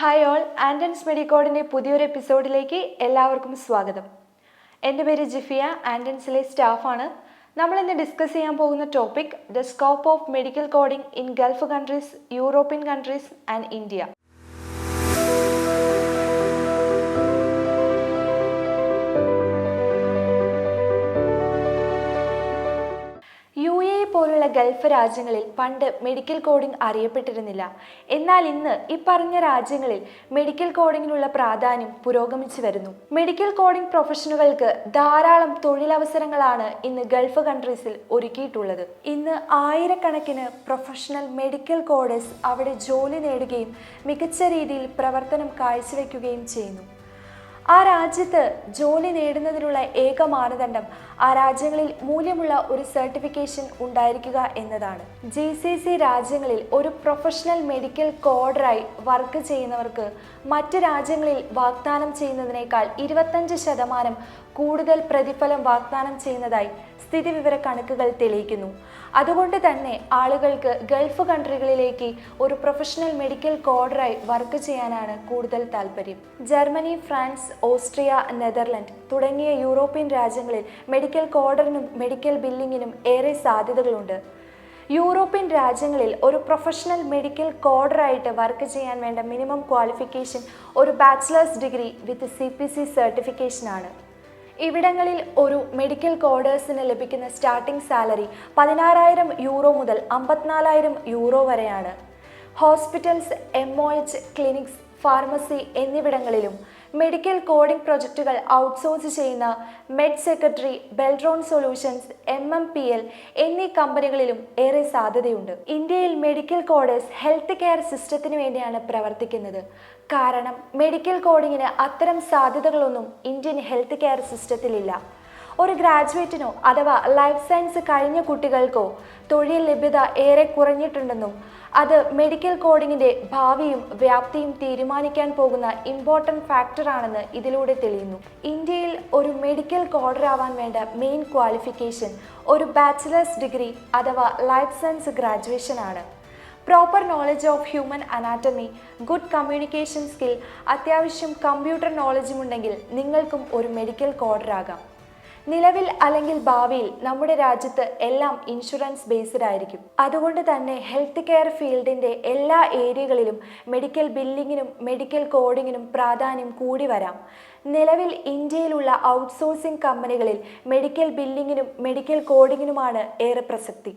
Hi all, ആൻഡൻസ് മെഡിക്കോഡിൻ്റെ പുതിയൊരു എപ്പിസോഡിലേക്ക് എല്ലാവർക്കും സ്വാഗതം. എൻ്റെ പേര് ജിഫിയ, ആൻഡൻസിലെ സ്റ്റാഫാണ്. നമ്മളിന്ന് ഡിസ്കസ് ചെയ്യാൻ പോകുന്ന topic the scope of medical coding in Gulf countries, European countries and India. പോലുള്ള ഗൾഫ് രാജ്യങ്ങളിൽ പണ്ട് മെഡിക്കൽ കോഡിംഗ് അറിയപ്പെട്ടിരുന്നില്ല. എന്നാൽ ഇന്ന് ഈ പറഞ്ഞ രാജ്യങ്ങളിൽ മെഡിക്കൽ കോഡിങ്ങിനുള്ള പ്രാധാന്യം പുരോഗമിച്ചു വരുന്നു. മെഡിക്കൽ കോഡിംഗ് പ്രൊഫഷണലുകൾക്ക് ധാരാളം തൊഴിലവസരങ്ങളാണ് ഇന്ന് ഗൾഫ് കൺട്രീസിൽ ഒരുക്കിയിട്ടുള്ളത്. ഇന്ന് ആയിരക്കണക്കിന് പ്രൊഫഷണൽ മെഡിക്കൽ കോഡേഴ്സ് അവിടെ ജോലി നേടുകയും മികച്ച രീതിയിൽ പ്രവർത്തനം കാഴ്ചവെക്കുകയും ചെയ്യുന്നു. ആ രാജ്യത്ത് ജോലി നേടുന്നതിനുള്ള ഏക മാനദണ്ഡം ആ രാജ്യങ്ങളിൽ മൂല്യമുള്ള ഒരു സർട്ടിഫിക്കേഷൻ ഉണ്ടായിരിക്കുക എന്നതാണ്. GCC രാജ്യങ്ങളിൽ ഒരു പ്രൊഫഷണൽ മെഡിക്കൽ കോഡറായി വർക്ക് ചെയ്യുന്നവർക്ക് മറ്റ് രാജ്യങ്ങളിൽ വാഗ്ദാനം ചെയ്യുന്നതിനേക്കാൾ 25% കൂടുതൽ പ്രതിഫലം വാഗ്ദാനം ചെയ്യുന്നതായി സ്ഥിതിവിവര കണക്കുകൾ തെളിയിക്കുന്നു. അതുകൊണ്ട് തന്നെ ആളുകൾക്ക് ഗൾഫ് കൺട്രികളിലേക്ക് ഒരു പ്രൊഫഷണൽ മെഡിക്കൽ കോഡറായി വർക്ക് ചെയ്യാനാണ് കൂടുതൽ താല്പര്യം. ജർമ്മനി, ഫ്രാൻസ്, ഓസ്ട്രിയ, നെതർലൻഡ് തുടങ്ങിയ യൂറോപ്യൻ രാജ്യങ്ങളിൽ മെഡിക്കൽ കോഡറിനും മെഡിക്കൽ ബില്ലിങ്ങിനും ഏറെ സാധ്യതകളുണ്ട്. യൂറോപ്യൻ രാജ്യങ്ങളിൽ ഒരു പ്രൊഫഷണൽ മെഡിക്കൽ കോഡറായിട്ട് വർക്ക് ചെയ്യാൻ വേണ്ട മിനിമം ക്വാളിഫിക്കേഷൻ ഒരു ബാച്ചിലേഴ്സ് ഡിഗ്രി വിത്ത് CPC സർട്ടിഫിക്കേഷനാണ്. ഇവിടങ്ങളിൽ ഒരു മെഡിക്കൽ കോഡേഴ്സിന് ലഭിക്കുന്ന സ്റ്റാർട്ടിംഗ് സാലറി 16,000 യൂറോ മുതൽ 54,000 യൂറോ വരെയാണ്. ഹോസ്പിറ്റൽസ്, MOH ക്ലിനിക്സ്, ഫാർമസി എന്നിവിടങ്ങളിലും മെഡിക്കൽ കോഡിംഗ് പ്രൊജക്റ്റുകൾ ഔട്ട്സോഴ്സ് ചെയ്യുന്ന മെഡ് സെക്രട്ടറി, ബെൽട്രോൺ സൊല്യൂഷൻസ്, MMPL എന്നീ കമ്പനികളിലും ഏറെ സാധ്യതയുണ്ട്. ഇന്ത്യയിൽ മെഡിക്കൽ കോഡേഴ്സ് ഹെൽത്ത് കെയർ സിസ്റ്റത്തിന് വേണ്ടിയാണ് പ്രവർത്തിക്കുന്നത്. കാരണം മെഡിക്കൽ കോഡിങ്ങിന് അത്തരം സാധ്യതകളൊന്നും ഇന്ത്യൻ ഹെൽത്ത് കെയർ സിസ്റ്റത്തിലില്ല. ഒരു ഗ്രാജുവേറ്റിനോ അഥവാ ലൈഫ് സയൻസ് കഴിഞ്ഞ കുട്ടികൾക്കോ തൊഴിൽ ലഭ്യത ഏറെ കുറഞ്ഞിട്ടുണ്ടെന്നും അത് മെഡിക്കൽ കോഡിങ്ങിൻ്റെ ഭാവിയും വ്യാപ്തിയും തീരുമാനിക്കാൻ പോകുന്ന ഇമ്പോർട്ടൻറ്റ് ഫാക്ടറാണെന്ന് ഇതിലൂടെ തെളിയുന്നു. ഇന്ത്യയിൽ ഒരു മെഡിക്കൽ കോഡറാവാൻ വേണ്ട മെയിൻ ക്വാളിഫിക്കേഷൻ ഒരു ബാച്ചിലേഴ്സ് ഡിഗ്രി അഥവാ ലൈഫ് സയൻസ് ഗ്രാജുവേഷൻ ആണ്. Proper knowledge of human anatomy, good communication skill, അത്യാവശ്യം കമ്പ്യൂട്ടർ നോളജും ഉണ്ടെങ്കിൽ നിങ്ങൾക്കും ഒരു മെഡിക്കൽ കോഡറാകാം. നിലവിൽ അല്ലെങ്കിൽ ഭാവിയിൽ നമ്മുടെ രാജ്യത്ത് എല്ലാം ഇൻഷുറൻസ് ബേസ്ഡ് ആയിരിക്കും. അതുകൊണ്ട് തന്നെ ഹെൽത്ത് കെയർ ഫീൽഡിൻ്റെ എല്ലാ ഏരിയകളിലും മെഡിക്കൽ ബില്ലിങ്ങിനും മെഡിക്കൽ കോഡിങ്ങിനും പ്രാധാന്യം കൂടി വരാം. നിലവിൽ ഇന്ത്യയിലുള്ള ഔട്ട്സോഴ്സിംഗ് കമ്പനികളിൽ മെഡിക്കൽ ബില്ലിങ്ങിനും മെഡിക്കൽ കോഡിങ്ങിനുമാണ് ഏറെ പ്രസക്തി.